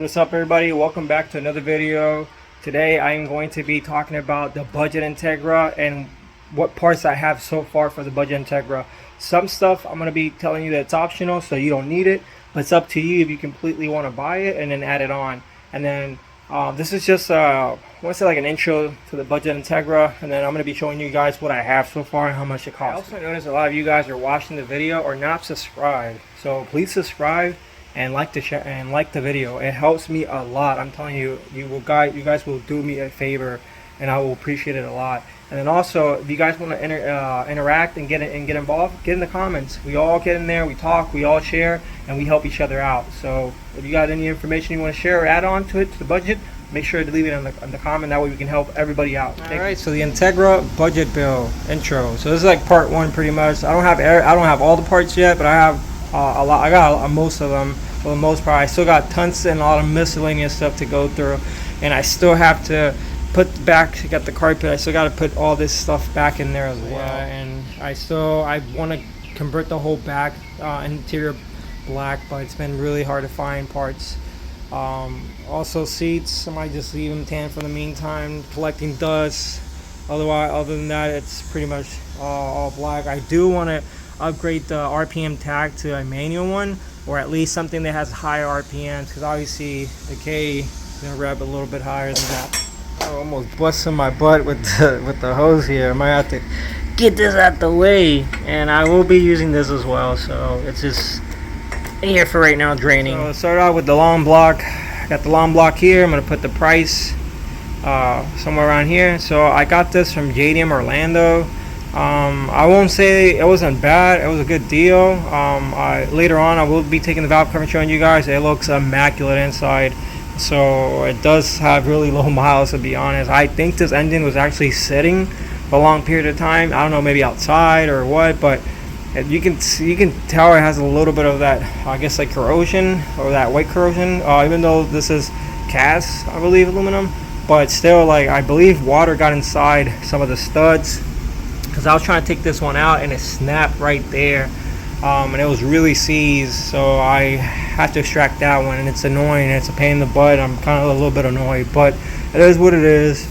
What's up, everybody? Welcome back to another video. Today I am going to be talking about the budget Integra and what parts I have so far for the budget Integra. Some stuff I'm going to be telling you that it's optional, so you don't need it, but it's up to you if you completely want to buy it and then add it on. And then this is just I want to say like an intro to the budget Integra, and then I'm going to be showing you guys what I have so far and how much it costs. I also noticed a lot of you guys are watching the video or not subscribed, so please subscribe and like the share and like the video. It helps me a lot. I'm telling you, you guys will do me a favor, and I will appreciate it a lot. And then also, if you guys want to interact and get involved, get in the comments. We all get in there, we talk, we all share, and we help each other out. So if you got any information you want to share or add on to it, to the budget, make sure to leave it in the comment. That way we can help everybody out. Alright, so the Integra budget bill intro. So this is like part one pretty much. I don't have all the parts yet, but I have a lot. I got most of them for the most part. I still got tons and a lot of miscellaneous stuff to go through, and I still have to put back. Got the carpet. I still got to put all this stuff back in there as well. Yeah, and I want to convert the whole back interior black, but it's been really hard to find parts. Also seats, I might just leave them tan for the meantime, collecting dust. Other than that, it's pretty much all black. I do want to upgrade the RPM tag to a manual one, or at least something that has higher RPMs, because obviously the K is gonna rev a little bit higher than that. I'm almost busting my butt with the hose here. I might have to get this out the way, and I will be using this as well, so it's just here for right now, draining. So let's start out with the long block. Got the long block here. I'm gonna put the price somewhere around here. So I got this from JDM Orlando. I won't say it wasn't bad. It was a good deal. Later on I will be taking the valve cover and showing you guys. It looks immaculate inside, so it does have really low miles, to be honest. I think this engine was actually sitting for a long period of time. I don't know, maybe outside or what, but you can tell it has a little bit of that, I guess, like corrosion, or that white corrosion, even though this is cast, I believe, aluminum, but still, like, I believe water got inside some of the studs, because I was trying to take this one out and it snapped right there, and it was really seized, so I had to extract that one, and it's annoying. It's a pain in the butt. I'm kind of a little bit annoyed, but it is what it is.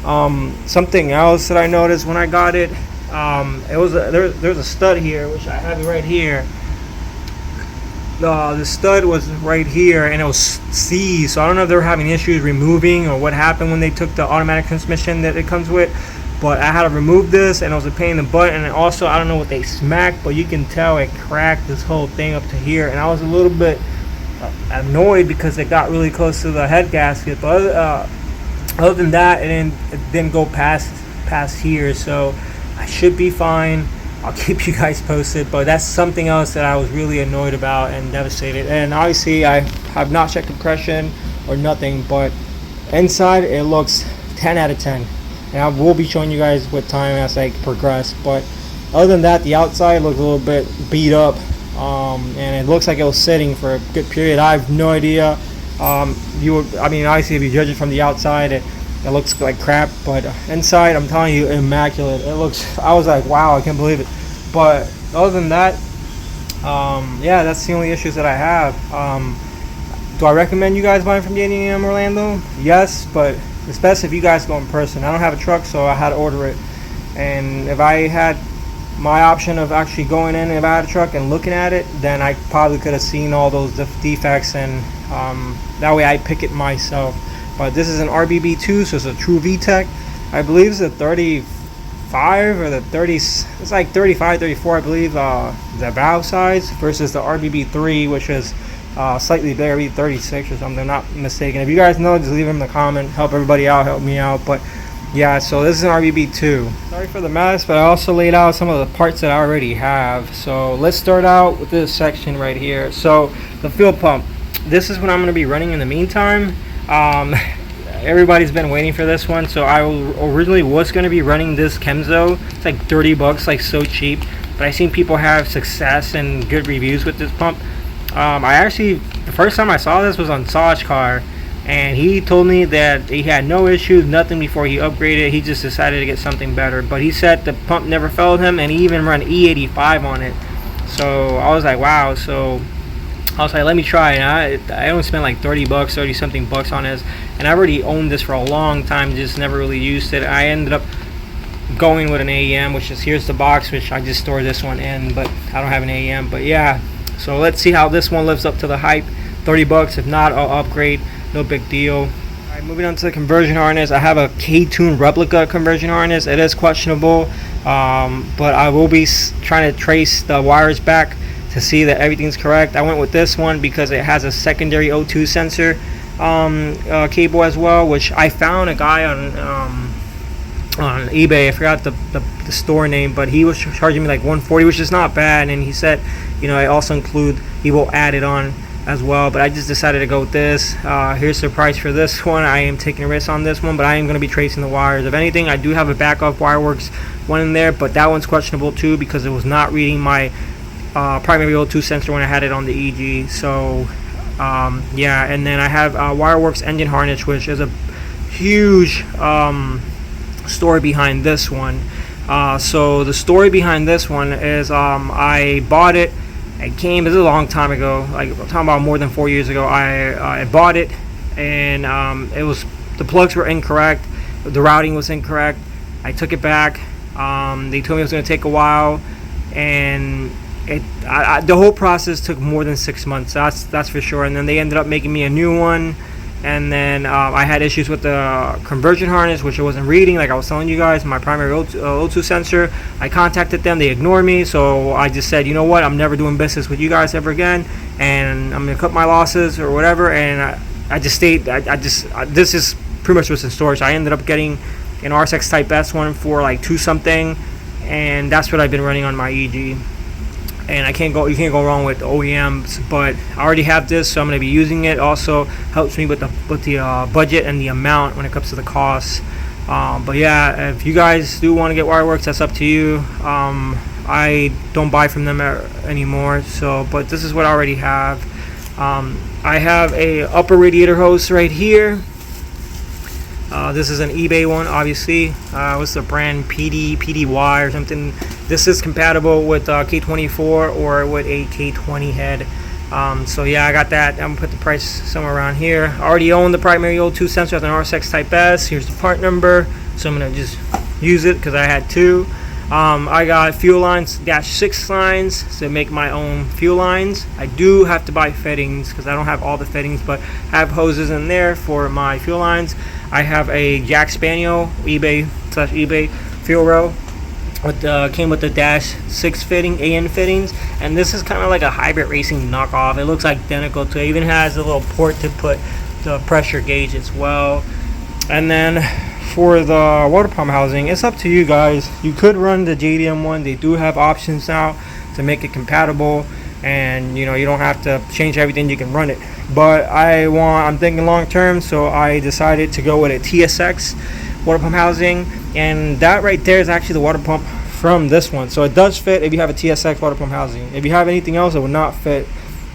Something else that I noticed when I got it, there's a stud here, which I have it right here. The stud was right here and it was seized, so I don't know if they were having issues removing or what happened when they took the automatic transmission that it comes with. But I had to remove this, and it was a pain in the butt. And also, I don't know what they smacked, but you can tell it cracked this whole thing up to here. And I was a little bit annoyed because it got really close to the head gasket. But other than that, it didn't go past here. So I should be fine. I'll keep you guys posted. But that's something else that I was really annoyed about and devastated. And obviously, I have not checked compression or nothing. But inside, it looks 10 out of 10. And I will be showing you guys with time as I progress. But other than that, the outside looks a little bit beat up, and it looks like it was sitting for a good period. I have no idea. I mean, obviously, if you judge it from the outside, it looks like crap. But inside, I'm telling you, immaculate. It looks. I was like, wow, I can't believe it. But other than that, yeah, that's the only issues that I have. Do I recommend you guys buying from JDM Orlando? Yes, but it's best if you guys go in person. I don't have a truck, so I had to order it. And if I had my option of actually going in, if I had a truck and looking at it, then I probably could have seen all those defects, and that way I pick it myself. But this is an RBB2, so it's a true VTEC. I believe it's a 35 or the 30. It's like 35, 34, I believe. The valve size versus the RBB3, which is slightly bigger, maybe 36 or something, I'm not mistaken. If you guys know, just leave them in the comment. Help everybody out, help me out. But yeah, so this is an RBB2. Sorry for the mess, but I also laid out some of the parts that I already have. So let's start out with this section right here. So the fuel pump, this is what I'm going to be running in the meantime. Everybody's been waiting for this one, so I originally was going to be running this Chemzo. It's like 30 bucks, like so cheap, but I've seen people have success and good reviews with this pump. I actually, the first time I saw this was on Saw's car, and he told me that he had no issues, nothing before he upgraded. He just decided to get something better, but he said the pump never failed him, and he even ran E85 on it. So I was like, wow. So I was like, let me try it. And I only spent like 30 bucks, 30 something bucks on this, and I already owned this for a long time, just never really used it. I ended up going with an AEM, which is, here's the box, which I just stored this one in, but I don't have an AEM. But yeah, so let's see how this one lives up to the hype. 30 bucks. If not, I'll upgrade. No big deal. All right, moving on to the conversion harness. I have a K-Tune replica conversion harness. It is questionable, but I will be trying to trace the wires back to see that everything's correct. I went with this one because it has a secondary O2 sensor cable as well, which I found a guy on eBay. I forgot the store name, but he was charging me like $140, which is not bad. And he said, you know, I also include, he will add it on as well. But I just decided to go with this. Here's the price for this one. I am taking a risk on this one, but I am going to be tracing the wires. If anything, I do have a backup Wireworks one in there, but that one's questionable too because it was not reading my primary O2 sensor when I had it on the EG. So yeah, and then I have Wireworks engine harness, which is a huge story behind this one. So the story behind this one is I bought it. It came, this is a long time ago, like I'm talking about more than 4 years ago. I bought it, and it was, the plugs were incorrect, the routing was incorrect. I took it back. They told me it was going to take a while, and the whole process took more than 6 months. That's for sure. And then they ended up making me a new one. And then I had issues with the conversion harness, which it wasn't reading, like I was telling you guys, my primary O2 sensor. I contacted them, they ignored me, so I just said, you know what, I'm never doing business with you guys ever again, and I'm gonna cut my losses or whatever. And I just stayed. This is pretty much what's in store. So I ended up getting an RSX Type S one for like 2 something, and that's what I've been running on my EG. And you can't go wrong with OEMs, but I already have this, so I'm going to be using it. Also helps me with the budget and the amount when it comes to the costs. But yeah, if you guys do want to get Wireworks, that's up to you. I don't buy from them anymore, so, but this is what I already have. I have a upper radiator hose right here. This is an eBay one, obviously. What's the brand? PDY or something. This is compatible with K24 or with a K20 head. So yeah, I got that. I'm gonna put the price somewhere around here. I already own the primary O2 sensor with an RSX Type S. Here's the part number. So I'm gonna just use it because I had 2. I got fuel lines, -6 lines to make my own fuel lines. I do have to buy fittings because I don't have all the fittings, but I have hoses in there for my fuel lines. I have a Jack Spaniel eBay fuel row with came with the -6 fitting, AN fittings, and this is kind of like a hybrid racing knockoff. It looks identical to it. Even has a little port to put the pressure gauge as well. And then for the water pump housing, it's up to you guys. You could run the JDM one. They do have options now to make it compatible, and you know, you don't have to change everything, you can run it. But I'm thinking long term, so I decided to go with a TSX water pump housing, and that right there is actually the water pump from this one. So it does fit if you have a TSX water pump housing. If you have anything else, it would not fit.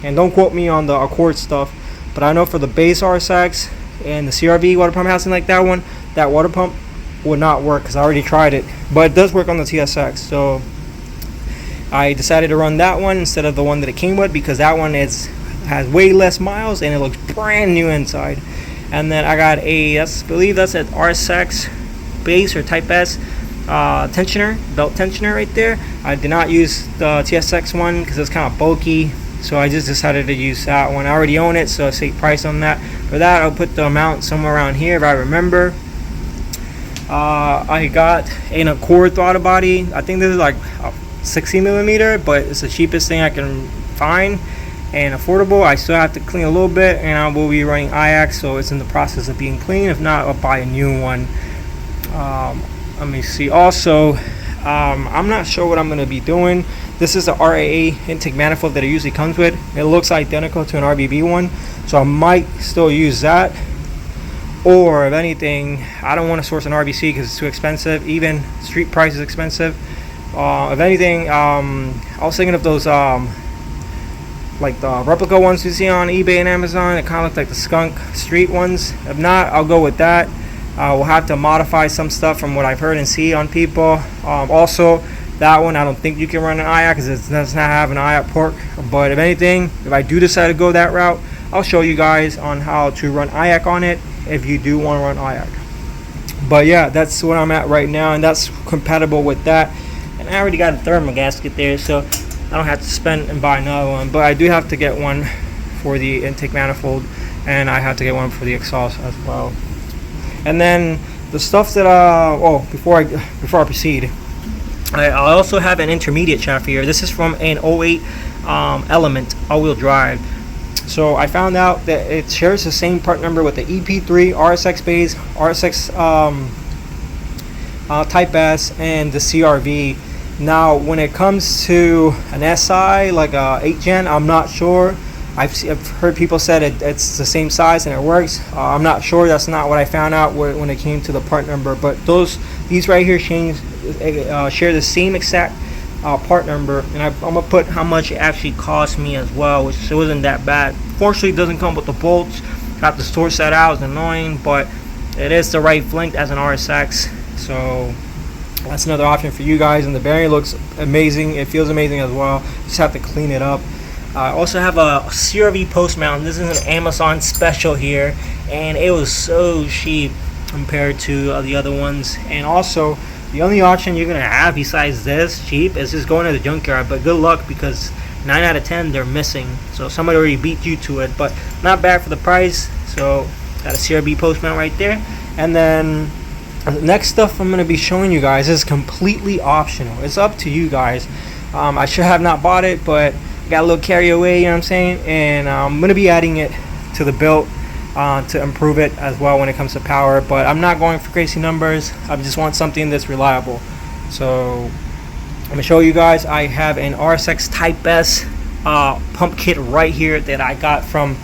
And don't quote me on the Accord stuff, but I know for the base RSX and the CRV water pump housing like that one, that water pump would not work because I already tried it. But it does work on the TSX, so I decided to run that one instead of the one that it came with, because that one has way less miles and it looks brand new inside. And then I got I believe that's an RSX base or Type S tensioner, belt tensioner right there. I did not use the TSX one because it's kind of bulky, so I just decided to use that one. I already own it, so I save price on that. For that, I'll put the amount somewhere around here if I remember. I got an Accord throttle body. I think this is like 60mm, but it's the cheapest thing I can find and affordable. I still have to clean a little bit, and I will be running IX, so it's in the process of being clean. If not, I'll buy a new one. Let me see. Also, I'm not sure what I'm going to be doing. This is the RAA intake manifold that it usually comes with. It looks identical to an RBB one, so I might still use that. Or if anything, I don't want to source an RBC because it's too expensive. Even street price is expensive. If anything, I was thinking of those like the replica ones you see on eBay and Amazon. It kind of look like the skunk street ones. If not, I'll go with that. We'll have to modify some stuff from what I've heard and see on people. Also, That one I don't think you can run an IAC because it does not have an IAC port. But if anything, if I do decide to go that route, I'll show you guys on how to run IAC on it if you do want to run IAC. But yeah, that's what I'm at right now, and that's compatible with that. And I already got a thermal gasket there, so I don't have to spend and buy another one. But I do have to get one for the intake manifold, and I have to get one for the exhaust as well. And then the stuff that before I proceed, I also have an intermediate shaft here. This is from an 08 Element all-wheel drive. So I found out that it shares the same part number with the EP3 RSX base, RSX Type S, and the CRV. Now when it comes to an SI like a 8 Gen, I'm not sure. I've heard people said it's the same size and it works. I'm not sure. That's not what I found out when it came to the part number. But these right here share the same exact part number, and I'm gonna put how much it actually cost me as well, which wasn't that bad. Fortunately, it doesn't come with the bolts. Got the store set out. It's annoying, but it is the right length as an RSX. So that's another option for you guys. And the bearing looks amazing. It feels amazing as well. Just have to clean it up. I also have a CRV post mount. This is an Amazon special here, and it was so cheap compared to the other ones. And also, the only option you're gonna have besides this cheap is just going to the junkyard. But good luck, because 9 out of 10 they're missing. So somebody already beat you to it, but not bad for the price. So got a CRV post mount right there. And then the next stuff I'm gonna be showing you guys is completely optional. It's up to you guys. I should have not bought it, but got a little carry away, you know what I'm saying? And I'm going to be adding it to the build to improve it as well when it comes to power. But I'm not going for crazy numbers. I just want something that's reliable. So I'm going to show you guys. I have an RSX Type S pump kit right here that I got from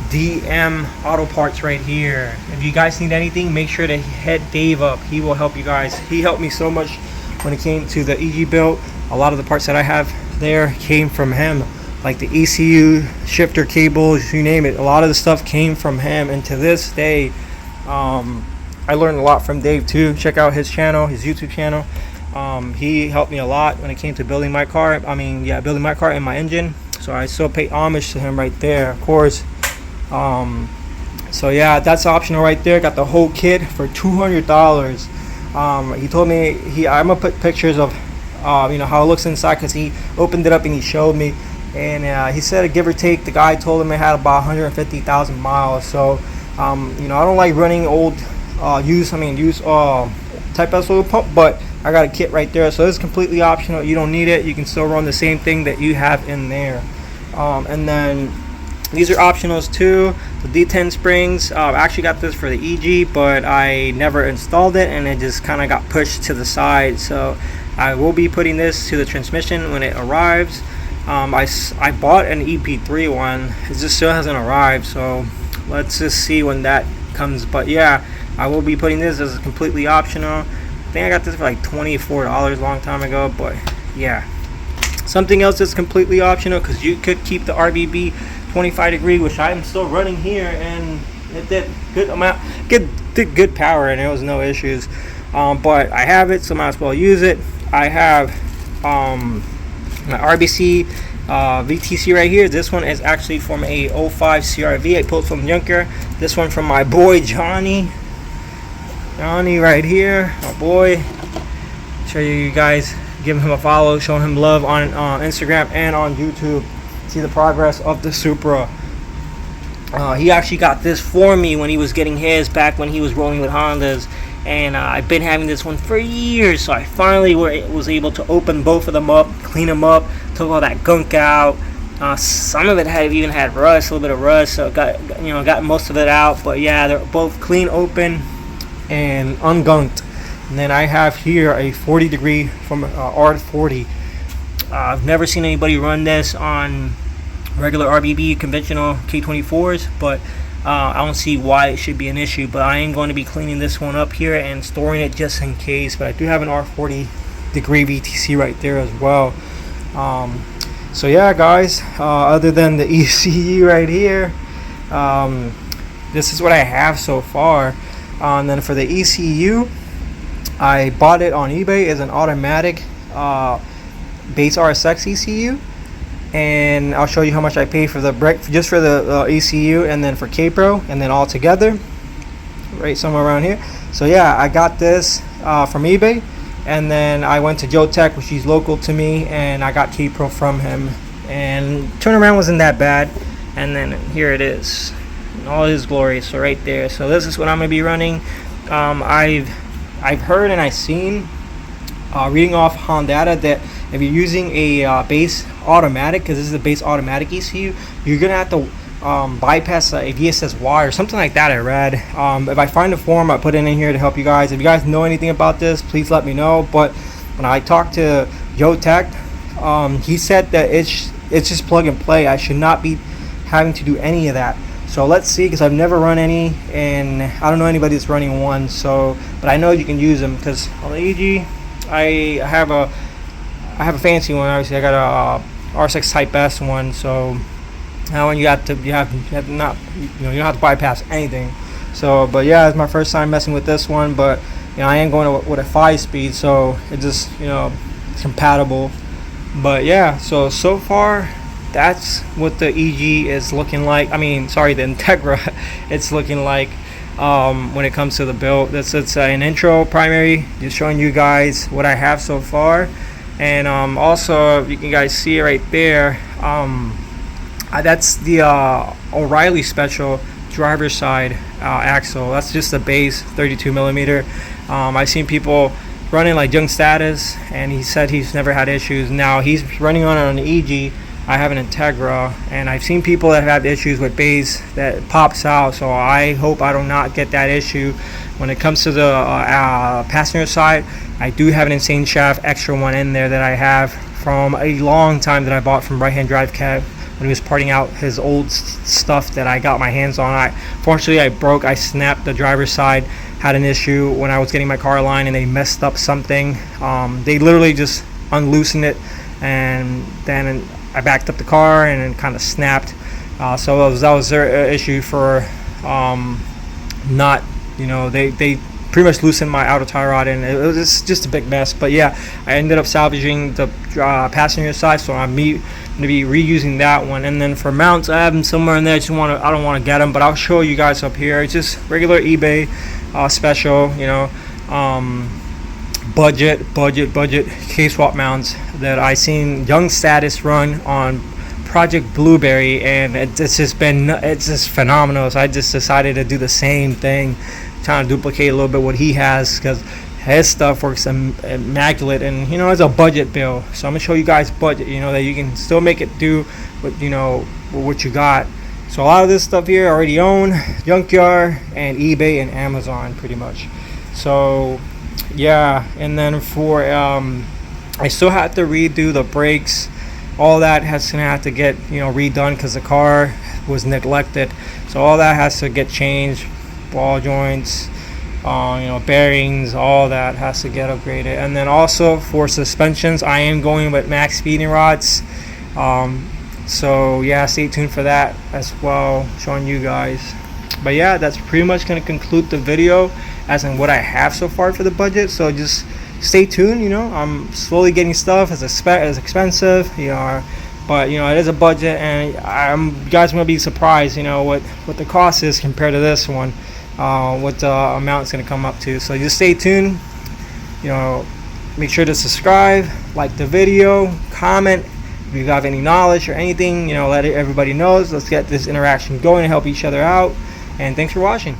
DM Auto Parts right here. If you guys need anything, make sure to hit Dave up. He will help you guys. He helped me so much when it came to the EG build. A lot of the parts that I have there came from him, like the ECU, shifter cables, you name it. A lot of the stuff came from him, and to this day I learned a lot from Dave too. Check out his channel, his YouTube channel. He helped me a lot when it came to building my car. Building my car and my engine. So I still pay homage to him right there, of course. So yeah, that's optional right there. Got the whole kit for $200. He told me I'm gonna put pictures of how it looks inside, because he opened it up and he showed me, and he said, give or take, the guy told him it had about 150,000 miles. So I don't like running old used Type S oil pump, but I got a kit right there, so it's completely optional. You don't need it. You can still run the same thing that you have in there. And then these are optionals too. The D10 springs, I actually got this for the EG, but I never installed it, and it just kind of got pushed to the side. So I will be putting this to the transmission when it arrives. I bought an EP3 one. It just still hasn't arrived, so let's just see when that comes. But yeah, I will be putting this as completely optional. I think I got this for like $24 a long time ago, but yeah. Something else that's completely optional, because you could keep the RBB 25 degree, which I'm still running here, and it did good power, and there was no issues. But I have it, so might as well use it. I have my RBC VTC right here. This one is actually from a 05 CRV. I pulled from Junker. This one from my boy Johnny right here, my boy. Show you guys, give him a follow, showing him love on Instagram and on YouTube. See the progress of the Supra. He actually got this for me when he was getting his back when he was rolling with Hondas, and I've been having this one for years. So I finally was able to open both of them up, clean them up, took all that gunk out. Some of it even had rust, a little bit of rust, so got most of it out. But yeah, they're both clean, open, and ungunked. And then I have here a 40 degree from R40. I've never seen anybody run this on regular RBB conventional K24s, but I don't see why it should be an issue. But I am going to be cleaning this one up here and storing it just in case. But I do have an R40 degree VTC right there as well. So yeah, guys, other than the ECU right here, this is what I have so far. And then for the ECU, I bought it on eBay as an automatic base RSX ECU, and I'll show you how much I paid for the brick, just for the ECU, and then for K-Pro, and then all together, right somewhere around here. So yeah, I got this from eBay, and then I went to Joe Tech, which is local to me, and I got K-Pro from him, and turnaround wasn't that bad. And then here it is in all his glory. So right there, so this is what I'm gonna be running. I've heard and I've seen reading off Honda that if you're using a base automatic, because this is a base automatic ECU, you're gonna have to bypass a VSS-Y or something like that. I read. If I find a form, I put it in here to help you guys. If you guys know anything about this, please let me know. But when I talked to Joe Tech, he said that it's just plug and play. I should not be having to do any of that. So let's see, because I've never run any, and I don't know anybody that's running one. So, but I know you can use them, because on the EG, I have a fancy one. Obviously, I got a R6 Type S one. So that one you have to not, you don't have to bypass anything. So, but yeah, it's my first time messing with this one. But I am going with a 5-speed, so it just it's compatible. But yeah, so far that's what the EG is looking like. I mean, sorry, the Integra it's looking like when it comes to the build. It's an intro primary, just showing you guys what I have so far. And also, you can guys see it right there, that's the O'Reilly Special driver's side axle. That's just the base 32 millimeter. I've seen people running like Junk Status, and he said he's never had issues. Now he's running on an EG. I have an Integra, and I've seen people that have issues with base that pops out. So I hope I do not get that issue. When it comes to the passenger side, I do have an Insane Shaft extra one in there that I have from a long time that I bought from Right Hand Drive Kev when he was parting out his old stuff that I got my hands on. Fortunately, I snapped the driver's side. Had an issue when I was getting my car aligned, and they messed up something. They literally just unloosened it, and then I backed up the car and it kind of snapped. So that was their issue for not, they pretty much loosened my outer tie rod, and it was just a big mess. But yeah, I ended up salvaging the passenger side, so I'm going to be reusing that one. And then for mounts, I have them somewhere in there. I don't want to get them, but I'll show you guys up here. It's just regular eBay special, budget K-swap mounts that I seen Young Status run on Project Blueberry, and it's just phenomenal. So I just decided to do the same thing, trying to duplicate a little bit what he has, because his stuff works immaculate, and it's a budget bill. So I'm gonna show you guys budget, that you can still make it do with what you got. So a lot of this stuff here I already own, Junkyard and eBay and Amazon pretty much. So yeah, and then for I still have to redo the brakes. All that has gonna have to get redone, because the car was neglected. So all that has to get changed, ball joints, bearings, all that has to get upgraded. And then also for suspensions, I am going with max speeding rods. So yeah, stay tuned for that as well, showing you guys. But yeah, that's pretty much going to conclude the video as in what I have so far for the budget. So just stay tuned. I'm slowly getting stuff as expensive, but it is a budget, and you guys going to be surprised what the cost is compared to this one, what the amount is going to come up to. So just stay tuned. Make sure to subscribe, like the video, comment if you have any knowledge or anything, let everybody know. Let's get this interaction going and help each other out. And thanks for watching.